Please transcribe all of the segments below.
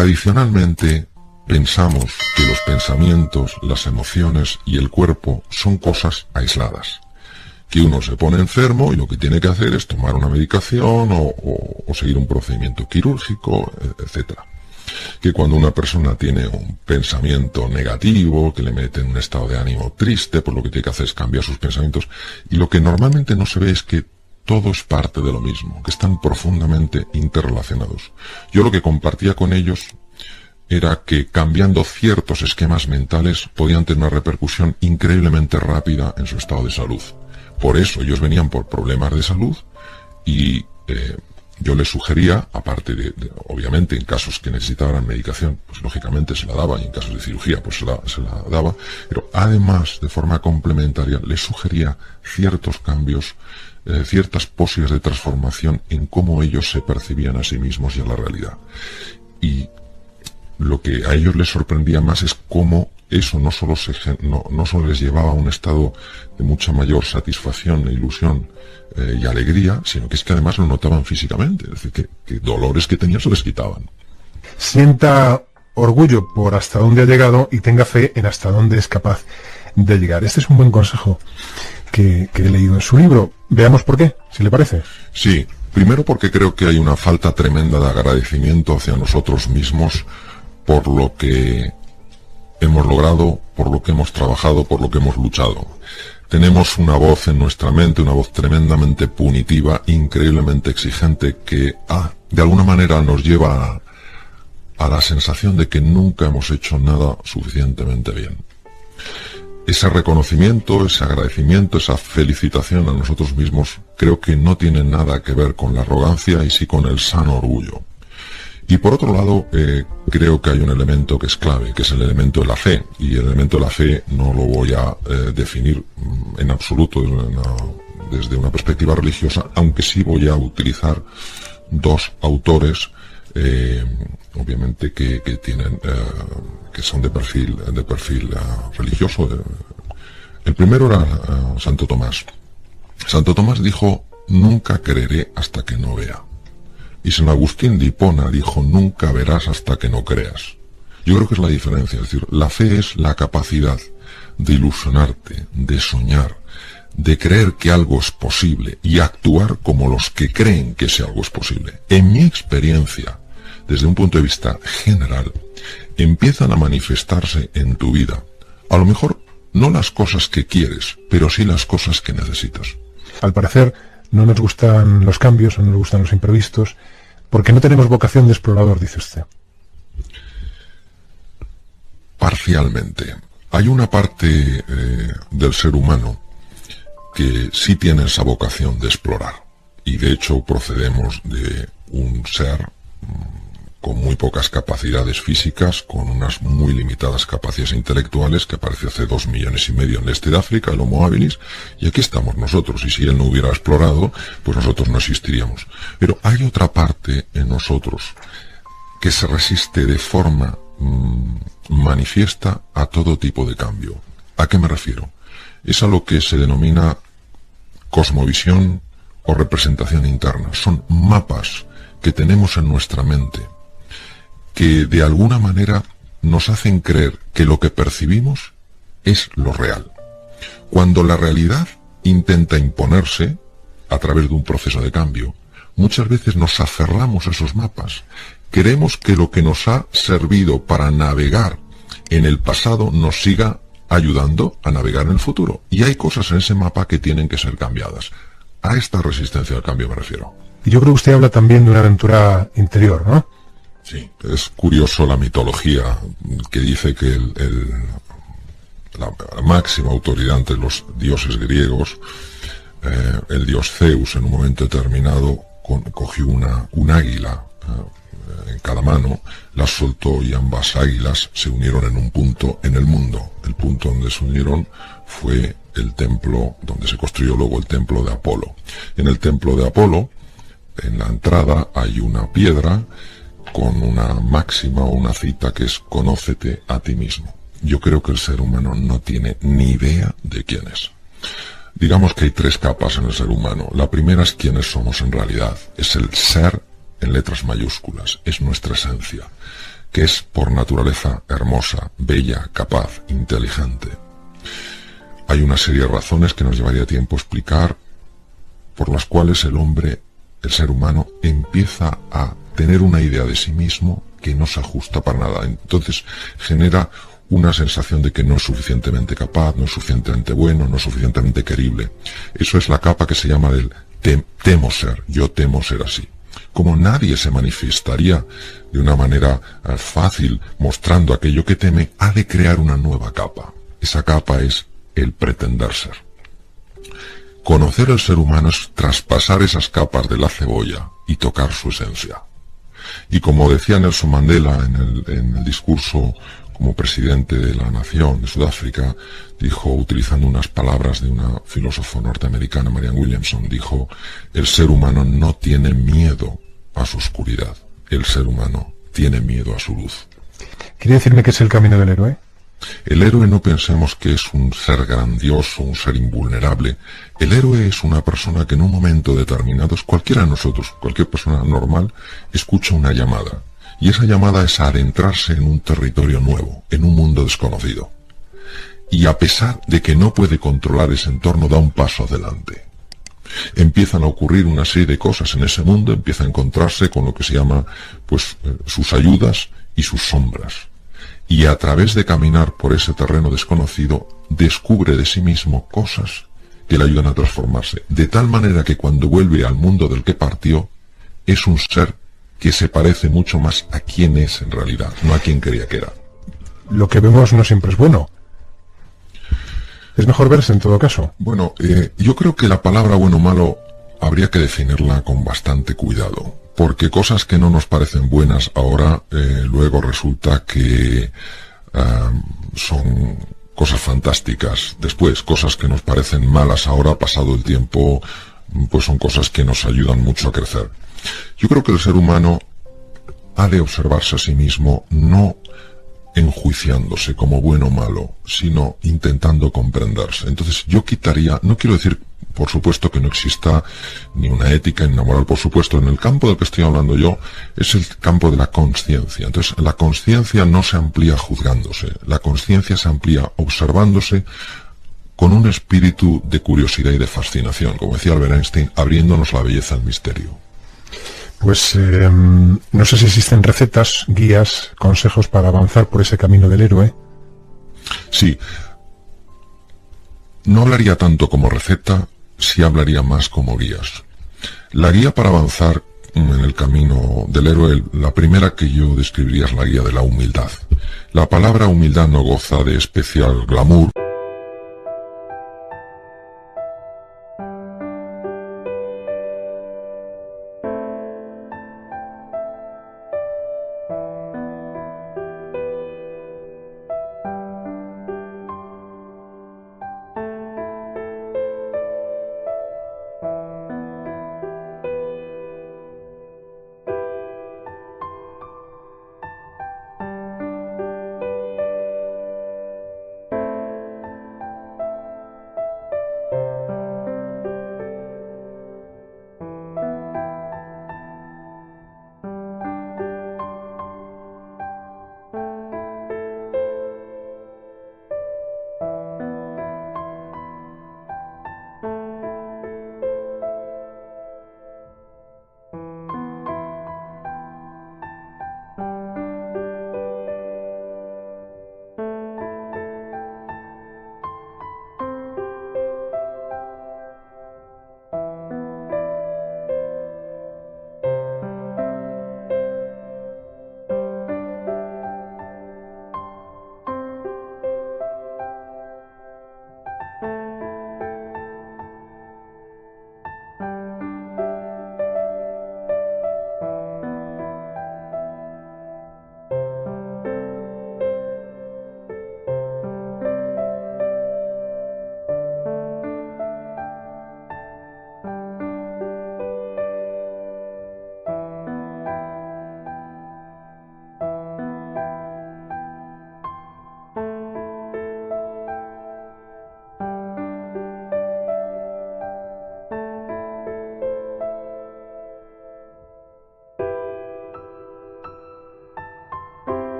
Tradicionalmente pensamos que los pensamientos, las emociones y el cuerpo son cosas aisladas. Que uno se pone enfermo y lo que tiene que hacer es tomar una medicación o seguir un procedimiento quirúrgico, etcétera. Que cuando una persona tiene un pensamiento negativo, que le mete en un estado de ánimo triste, pues lo que tiene que hacer es cambiar sus pensamientos. Y lo que normalmente no se ve es que todo es parte de lo mismo, que están profundamente interrelacionados. Yo lo que compartía con ellos era que cambiando ciertos esquemas mentales podían tener una repercusión increíblemente rápida en su estado de salud. Por eso ellos venían por problemas de salud y yo les sugería, aparte obviamente en casos que necesitaran medicación, pues lógicamente se la daba, y en casos de cirugía pues se la daba, pero además de forma complementaria les sugería ciertos cambios, ciertas posibilidades de transformación en cómo ellos se percibían a sí mismos y a la realidad. Y lo que a ellos les sorprendía más es cómo eso no solo les llevaba a un estado de mucha mayor satisfacción e ilusión y alegría, sino que es que además lo notaban físicamente, es decir, que dolores que tenían se les quitaban. Sienta orgullo por hasta dónde ha llegado y tenga fe en hasta dónde es capaz de llegar. Este es un buen consejo que he leído en su libro. Veamos por qué, si le parece. Sí, primero porque creo que hay una falta tremenda de agradecimiento hacia nosotros mismos por lo que hemos logrado, por lo que hemos trabajado, por lo que hemos luchado. Tenemos una voz en nuestra mente, una voz tremendamente punitiva, increíblemente exigente, que de alguna manera nos lleva a la sensación de que nunca hemos hecho nada suficientemente bien. Ese reconocimiento, ese agradecimiento, esa felicitación a nosotros mismos, creo que no tiene nada que ver con la arrogancia y sí con el sano orgullo. Y por otro lado, creo que hay un elemento que es clave, que es el elemento de la fe. Y el elemento de la fe no lo voy a definir en absoluto desde una perspectiva religiosa, aunque sí voy a utilizar dos autores, obviamente que tienen, que son de perfil religioso. El primero era Santo Tomás. Santo Tomás dijo: nunca creeré hasta que no vea. Y San Agustín de Hipona dijo: nunca verás hasta que no creas. Yo creo que es la diferencia, es decir, la fe es la capacidad de ilusionarte, de soñar, de creer que algo es posible y actuar como los que creen que ese algo es posible. En mi experiencia, desde un punto de vista general, empiezan a manifestarse en tu vida, a lo mejor no las cosas que quieres, pero sí las cosas que necesitas. Al parecer, no nos gustan los cambios, no nos gustan los imprevistos, porque no tenemos vocación de explorador, dice usted. Parcialmente. Hay una parte del ser humano que sí tiene esa vocación de explorar. Y de hecho procedemos de un ser con muy pocas capacidades físicas, con unas muy limitadas capacidades intelectuales, que apareció hace 2,5 millones en el este de África, el Homo habilis, y aquí estamos nosotros, y si él no hubiera explorado, pues nosotros no existiríamos. Pero hay otra parte en nosotros que se resiste de forma manifiesta a todo tipo de cambio. ¿A qué me refiero? Es a lo que se denomina cosmovisión o representación interna. Son mapas que tenemos en nuestra mente, que de alguna manera nos hacen creer que lo que percibimos es lo real. Cuando la realidad intenta imponerse a través de un proceso de cambio, muchas veces nos aferramos a esos mapas. Queremos que lo que nos ha servido para navegar en el pasado nos siga ayudando a navegar en el futuro. Y hay cosas en ese mapa que tienen que ser cambiadas. A esta resistencia al cambio me refiero. Y yo creo que usted habla también de una aventura interior, ¿no? Sí, es curioso la mitología que dice que la máxima autoridad entre los dioses griegos, el dios Zeus, en un momento determinado cogió un águila en cada mano, la soltó y ambas águilas se unieron en un punto en el mundo. El punto donde se unieron fue el templo donde se construyó luego el templo de Apolo. En el templo de Apolo, en la entrada hay una piedra con una máxima o una cita que es: conócete a ti mismo. Yo creo que el ser humano no tiene ni idea de quién es. Digamos que hay 3 capas en el ser humano. La primera es quiénes somos en realidad. Es el ser en letras mayúsculas. Es nuestra esencia. que es por naturaleza hermosa, bella, capaz, inteligente. Hay una serie de razones que nos llevaría tiempo explicar, por las cuales el hombre, el ser humano, empieza a tener una idea de sí mismo que no se ajusta para nada. Entonces genera una sensación de que no es suficientemente capaz, no es suficientemente bueno, no es suficientemente querible. Eso es la capa que se llama del temo ser, yo temo ser así. Como nadie se manifestaría de una manera fácil mostrando aquello que teme, ha de crear una nueva capa. Esa capa es el pretender ser. Conocer el ser humano es traspasar esas capas de la cebolla y tocar su esencia. Y como decía Nelson Mandela en el discurso como presidente de la nación de Sudáfrica, dijo, utilizando unas palabras de una filósofa norteamericana, Marianne Williamson, dijo, el ser humano no tiene miedo a su oscuridad, el ser humano tiene miedo a su luz. ¿Quiere decirme que es el camino del héroe? El héroe no pensemos que es un ser grandioso, un ser invulnerable. El héroe es una persona que en un momento determinado, cualquiera de nosotros, cualquier persona normal, escucha una llamada. Y esa llamada es a adentrarse en un territorio nuevo, en un mundo desconocido. Y a pesar de que no puede controlar ese entorno, da un paso adelante. Empiezan a ocurrir una serie de cosas en ese mundo, empieza a encontrarse con lo que se llama, sus ayudas y sus sombras. Y a través de caminar por ese terreno desconocido, descubre de sí mismo cosas que le ayudan a transformarse. De tal manera que cuando vuelve al mundo del que partió, es un ser que se parece mucho más a quien es en realidad, no a quien creía que era. Lo que vemos no siempre es bueno. Es mejor verse en todo caso. Bueno, yo creo que la palabra bueno o malo habría que definirla con bastante cuidado. Porque cosas que no nos parecen buenas ahora, luego resulta que son cosas fantásticas. Después, cosas que nos parecen malas ahora, pasado el tiempo, pues son cosas que nos ayudan mucho a crecer. Yo creo que el ser humano ha de observarse a sí mismo, no enjuiciándose como bueno o malo, sino intentando comprenderse. Entonces yo quitaría, no quiero decir por supuesto que no exista ni una ética ni una moral, por supuesto, en el campo del que estoy hablando yo es el campo de la conciencia. Entonces la conciencia no se amplía juzgándose, la conciencia se amplía observándose con un espíritu de curiosidad y de fascinación, como decía Albert Einstein, abriéndonos la belleza al misterio. Pues no sé si existen recetas, guías, consejos para avanzar por ese camino del héroe. Sí. No hablaría tanto como receta, sí hablaría más como guías. La guía para avanzar en el camino del héroe, la primera que yo describiría es la guía de la humildad. La palabra humildad no goza de especial glamour.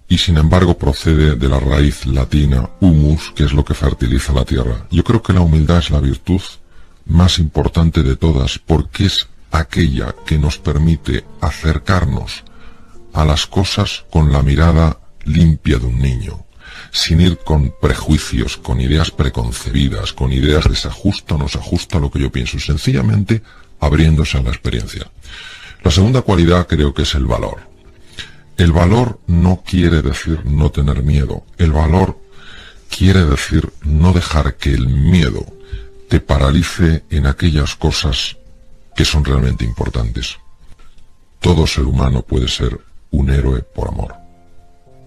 y sin embargo procede de la raíz latina humus, que es lo que fertiliza la tierra. Yo creo que la humildad es la virtud más importante de todas, porque es aquella que nos permite acercarnos a las cosas con la mirada limpia de un niño, sin ir con prejuicios, con ideas preconcebidas, con ideas de se ajusta o no se ajusta a lo que yo pienso, sencillamente abriéndose a la experiencia. La segunda cualidad creo que es el valor. El valor no quiere decir no tener miedo. El valor quiere decir no dejar que el miedo te paralice en aquellas cosas que son realmente importantes. Todo ser humano puede ser un héroe por amor.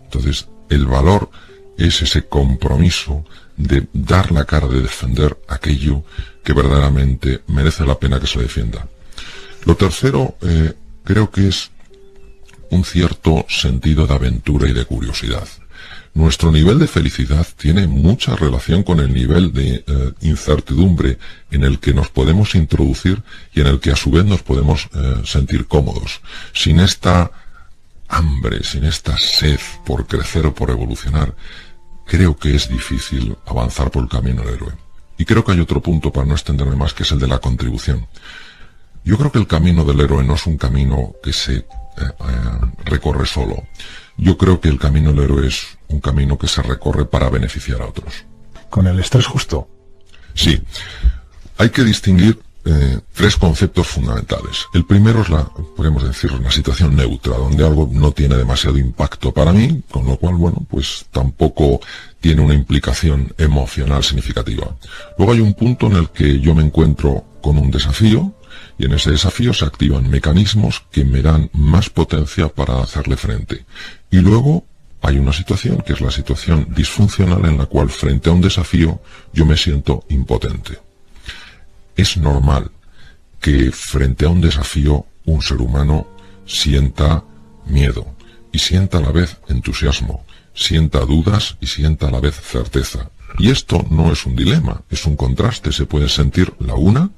Entonces, el valor es ese compromiso de dar la cara, de defender aquello que verdaderamente merece la pena que se defienda. Lo tercero, creo que es un cierto sentido de aventura y de curiosidad. Nuestro nivel de felicidad tiene mucha relación con el nivel de incertidumbre en el que nos podemos introducir y en el que a su vez nos podemos sentir cómodos. Sin esta hambre, sin esta sed por crecer o por evolucionar, creo que es difícil avanzar por el camino del héroe. Y creo que hay otro punto, para no extenderme más, que es el de la contribución. Yo creo que el camino del héroe no es un camino que se recorre solo. Yo creo que el camino del héroe es un camino que se recorre para beneficiar a otros. Con el estrés justo. Sí. Hay que distinguir tres conceptos fundamentales. El primero es podemos decir, una situación neutra, donde algo no tiene demasiado impacto para mí, con lo cual, bueno, pues tampoco tiene una implicación emocional significativa. Luego hay un punto en el que yo me encuentro con un desafío, y en ese desafío se activan mecanismos que me dan más potencia para hacerle frente. Y luego hay una situación que es la situación disfuncional en la cual frente a un desafío yo me siento impotente. Es normal que frente a un desafío un ser humano sienta miedo y sienta a la vez entusiasmo, sienta dudas y sienta a la vez certeza. Y esto no es un dilema, es un contraste, se puede sentir la una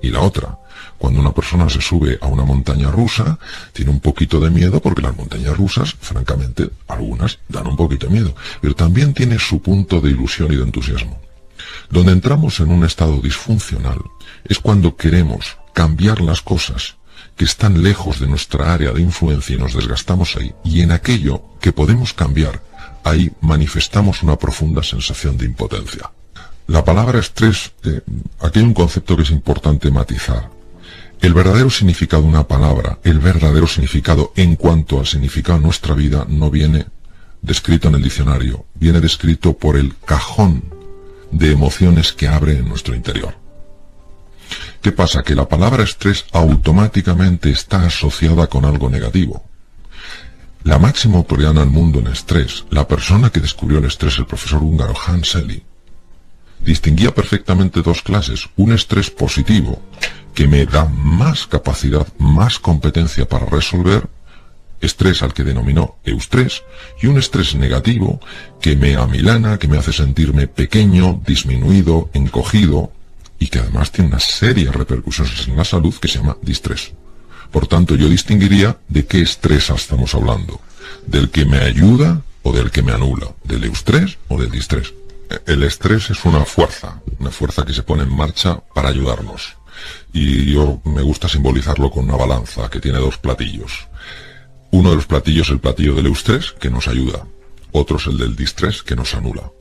y la otra. Cuando una persona se sube a una montaña rusa, tiene un poquito de miedo porque las montañas rusas, francamente, algunas dan un poquito de miedo, pero también tiene su punto de ilusión y de entusiasmo. Donde entramos en un estado disfuncional es cuando queremos cambiar las cosas que están lejos de nuestra área de influencia y nos desgastamos ahí, y en aquello que podemos cambiar, ahí manifestamos una profunda sensación de impotencia. La palabra estrés, aquí hay un concepto que es importante matizar. El verdadero significado de una palabra, el verdadero significado en cuanto al significado de nuestra vida, no viene descrito en el diccionario, viene descrito por el cajón de emociones que abre en nuestro interior. ¿Qué pasa? Que la palabra estrés automáticamente está asociada con algo negativo. La máxima autoridad en el mundo en estrés, la persona que descubrió el estrés, el profesor húngaro Hans Selye, distinguía perfectamente dos clases: un estrés positivo, que me da más capacidad, más competencia para resolver, estrés al que denominó eustrés, y un estrés negativo que me amilana, que me hace sentirme pequeño, disminuido, encogido, y que además tiene una serie de repercusiones en la salud que se llama distrés. Por tanto, yo distinguiría de qué estrés estamos hablando: del que me ayuda o del que me anula, del eustrés o del distrés. El estrés es una fuerza que se pone en marcha para ayudarnos. Y yo me gusta simbolizarlo con una balanza que tiene dos platillos. Uno de los platillos es el platillo del eustrés, que nos ayuda. Otro es el del distrés, que nos anula.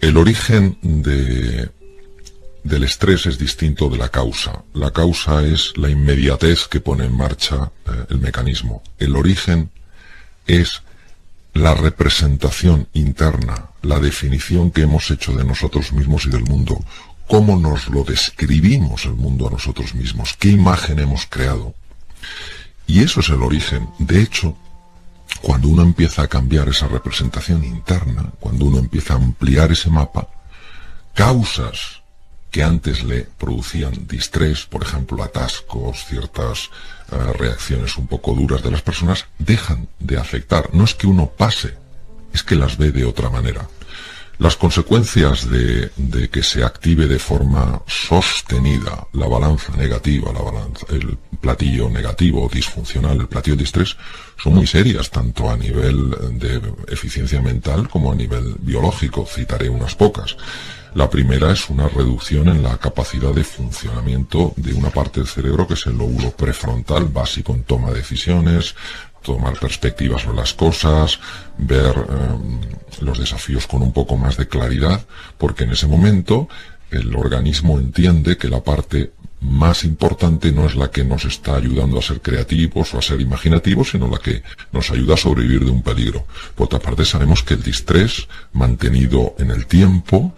El origen del estrés es distinto de la causa. La causa es la inmediatez que pone en marcha el mecanismo. El origen es la representación interna, la definición que hemos hecho de nosotros mismos y del mundo. Cómo nos lo describimos el mundo a nosotros mismos, qué imagen hemos creado. Y eso es el origen. De hecho, cuando uno empieza a cambiar esa representación interna, cuando uno empieza a ampliar ese mapa, causas que antes le producían distrés, por ejemplo, atascos, ciertas reacciones un poco duras de las personas, dejan de afectar. No es que uno pase, es que las ve de otra manera. Las consecuencias de que se active de forma sostenida la balanza negativa, el platillo negativo, disfuncional, el platillo de estrés, son muy serias, tanto a nivel de eficiencia mental como a nivel biológico. Citaré unas pocas. La primera es una reducción en la capacidad de funcionamiento de una parte del cerebro que es el lóbulo prefrontal, básico en toma de decisiones, tomar perspectivas sobre las cosas, ver los desafíos con un poco más de claridad, porque en ese momento el organismo entiende que la parte más importante no es la que nos está ayudando a ser creativos o a ser imaginativos, sino la que nos ayuda a sobrevivir de un peligro. Por otra parte, sabemos que el distrés mantenido en el tiempo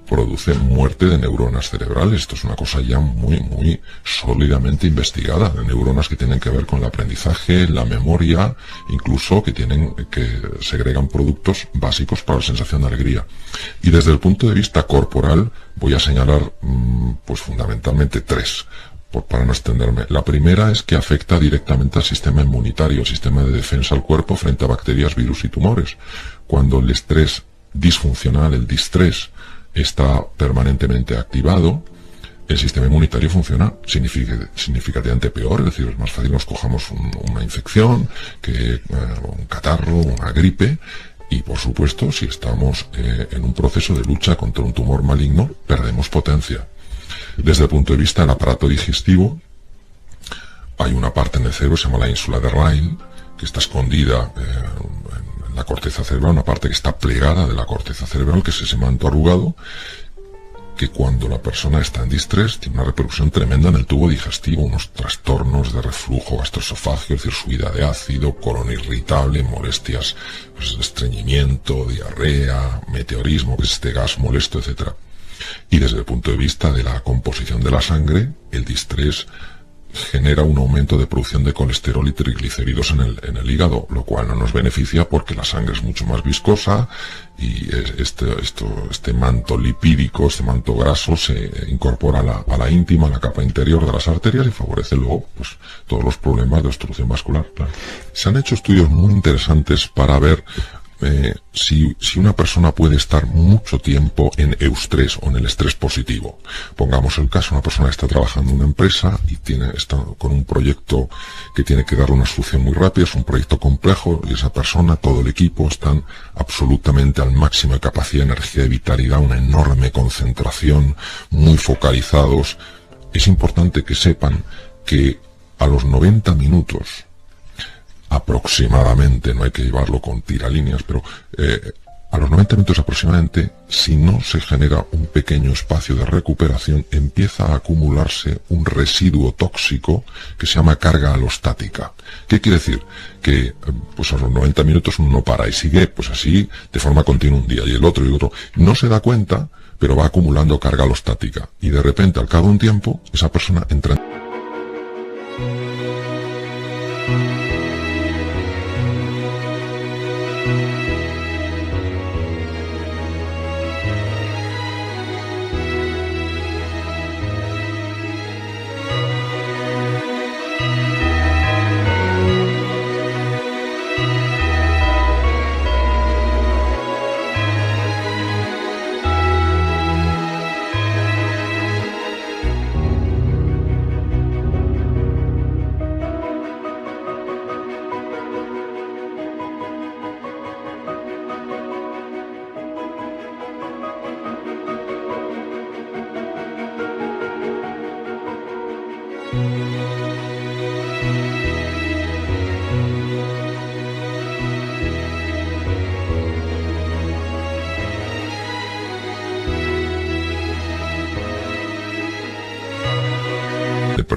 produce muerte de neuronas cerebrales. Esto es una cosa ya muy sólidamente investigada, de neuronas que tienen que ver con el aprendizaje, la memoria, incluso que segregan productos básicos para la sensación de alegría. Y desde el punto de vista corporal voy a señalar pues fundamentalmente tres, para no extenderme. La primera es que afecta directamente al sistema inmunitario, el sistema de defensa del cuerpo frente a bacterias, virus y tumores. Cuando el estrés disfuncional, el distrés, está permanentemente activado, el sistema inmunitario funciona significativamente peor, es decir, es más fácil nos cojamos una infección que un catarro, una gripe, y por supuesto, si estamos en un proceso de lucha contra un tumor maligno, perdemos potencia. Desde el punto de vista del aparato digestivo, hay una parte en el cerebro, se llama la ínsula de Ryle, que está escondida en la corteza cerebral, una parte que está plegada de la corteza cerebral, que es ese manto arrugado, que cuando la persona está en distrés tiene una repercusión tremenda en el tubo digestivo, unos trastornos de reflujo gastroesofágico, es decir, subida de ácido, colon irritable, molestias, pues, de estreñimiento, diarrea, meteorismo, que es este gas molesto, etc. Y desde el punto de vista de la composición de la sangre, el distrés genera un aumento de producción de colesterol y triglicéridos en el hígado, lo cual no nos beneficia porque la sangre es mucho más viscosa y este manto lipídico, este manto graso se incorpora a la íntima, a la capa interior de las arterias y favorece luego pues, todos los problemas de obstrucción vascular. Claro. Se han hecho estudios muy interesantes para ver si una persona puede estar mucho tiempo en eustrés o en el estrés positivo. Pongamos el caso, una persona que está trabajando en una empresa y está con un proyecto que tiene que darle una solución muy rápida, es un proyecto complejo y esa persona, todo el equipo están absolutamente al máximo de capacidad, energía y vitalidad, una enorme concentración, muy focalizados. Es importante que sepan que a los 90 minutos aproximadamente, no hay que llevarlo con tiralíneas, pero a los 90 minutos aproximadamente, si no se genera un pequeño espacio de recuperación, empieza a acumularse un residuo tóxico que se llama carga alostática. ¿Qué quiere decir? Que pues a los 90 minutos uno no para y sigue pues así de forma continua un día y el otro, no se da cuenta, pero va acumulando carga alostática y de repente al cabo de un tiempo esa persona entra en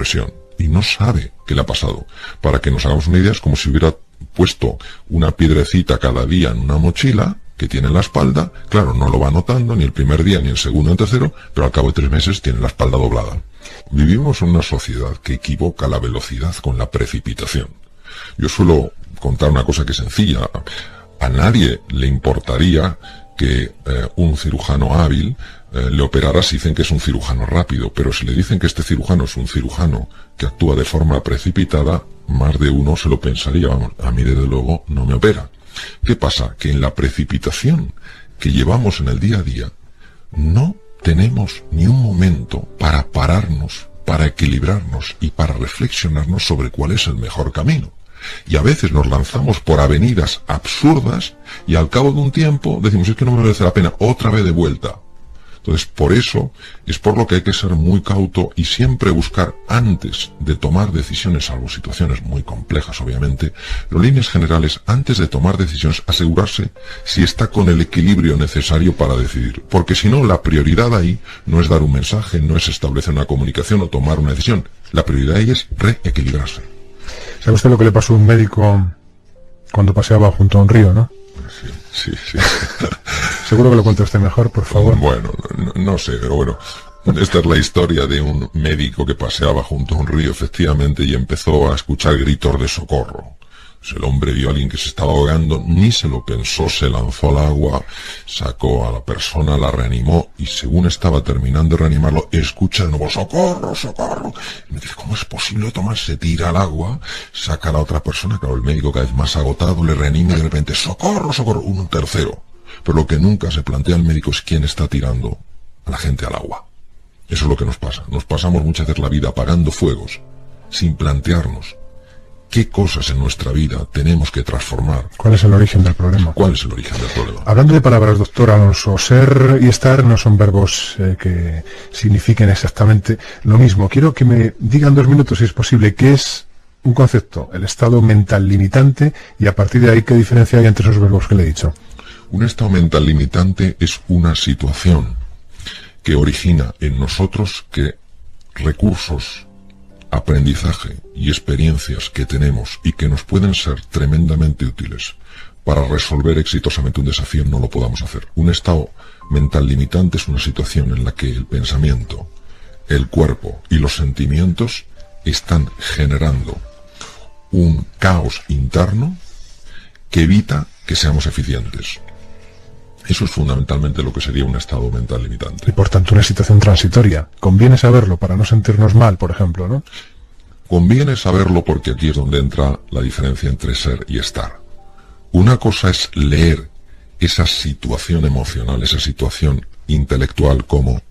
depresión y no sabe qué le ha pasado. Para que nos hagamos una idea, es como si hubiera puesto una piedrecita cada día en una mochila que tiene en la espalda. Claro, no lo va notando ni el primer día, ni el segundo, ni el tercero, pero al cabo de 3 meses tiene la espalda doblada. Vivimos en una sociedad que equivoca la velocidad con la precipitación. Yo suelo contar una cosa que es sencilla. A nadie le importaría que un cirujano hábil le operara si dicen que es un cirujano rápido, pero si le dicen que este cirujano es un cirujano que actúa de forma precipitada, más de uno se lo pensaría. Vamos, a mí desde luego no me opera. ¿Qué pasa? Que en la precipitación que llevamos en el día a día no tenemos ni un momento para pararnos, para equilibrarnos y para reflexionarnos sobre cuál es el mejor camino. Y a veces nos lanzamos por avenidas absurdas y al cabo de un tiempo decimos, es que no me merece la pena, otra vez de vuelta. Entonces, por eso es por lo que hay que ser muy cauto y siempre buscar, antes de tomar decisiones, salvo situaciones muy complejas obviamente, pero en líneas generales, antes de tomar decisiones, asegurarse si está con el equilibrio necesario para decidir. Porque si no, la prioridad ahí no es dar un mensaje, no es establecer una comunicación o tomar una decisión. La prioridad ahí es reequilibrarse. ¿Sabe usted lo que le pasó a un médico cuando paseaba junto a un río, no? Sí. Seguro que lo cuenta usted mejor, por favor. Bueno, no sé, pero bueno. Esta es la historia de un médico que paseaba junto a un río, efectivamente, y empezó a escuchar gritos de socorro. El hombre vio a alguien que se estaba ahogando, ni se lo pensó, se lanzó al agua, sacó a la persona, la reanimó, y según estaba terminando de reanimarlo, escucha de nuevo, ¡socorro, socorro! Y me dice, ¿cómo es posible? Tomás se tira al agua, saca a la otra persona, claro, el médico cada vez más agotado, le reanima y de repente, ¡socorro, socorro! Un tercero. Pero lo que nunca se plantea el médico es quién está tirando a la gente al agua. Eso es lo que nos pasa. Nos pasamos muchas veces la vida apagando fuegos, sin plantearnos qué cosas en nuestra vida tenemos que transformar. ¿Cuál es el origen del problema? ¿Cuál es el origen del problema? Hablando de palabras, doctor Alonso, ser y estar no son verbos que signifiquen exactamente lo mismo. Quiero que me digan 2 minutos, si es posible, qué es un concepto, el estado mental limitante, y a partir de ahí, qué diferencia hay entre esos verbos que le he dicho. Un estado mental limitante es una situación que origina en nosotros que recursos, aprendizaje y experiencias que tenemos y que nos pueden ser tremendamente útiles para resolver exitosamente un desafío no lo podamos hacer. Un estado mental limitante es una situación en la que el pensamiento, el cuerpo y los sentimientos están generando un caos interno que evita que seamos eficientes. Eso es fundamentalmente lo que sería un estado mental limitante. Y por tanto una situación transitoria. Conviene saberlo para no sentirnos mal, por ejemplo, ¿no? Conviene saberlo porque aquí es donde entra la diferencia entre ser y estar. Una cosa es leer esa situación emocional, esa situación intelectual como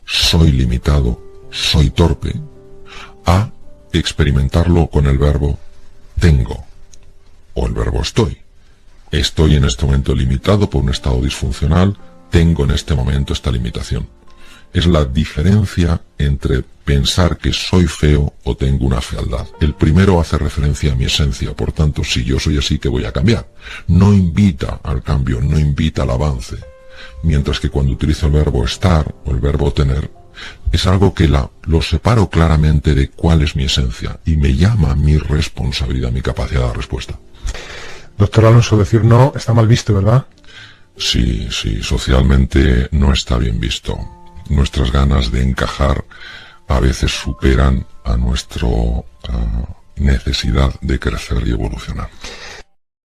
soy limitado, soy torpe, a experimentarlo con el verbo tengo o el verbo estoy. Estoy en este momento limitado por un estado disfuncional, tengo en este momento esta limitación. Es la diferencia entre pensar que soy feo o tengo una fealdad. El primero hace referencia a mi esencia, por tanto, si yo soy así, ¿qué voy a cambiar? No invita al cambio, no invita al avance. Mientras que cuando utilizo el verbo estar o el verbo tener, es algo que lo separo claramente de cuál es mi esencia y me llama a mi responsabilidad, mi capacidad de respuesta. Doctor Alonso, decir no está mal visto, ¿verdad? Sí, socialmente no está bien visto. Nuestras ganas de encajar a veces superan a nuestra necesidad de crecer y evolucionar.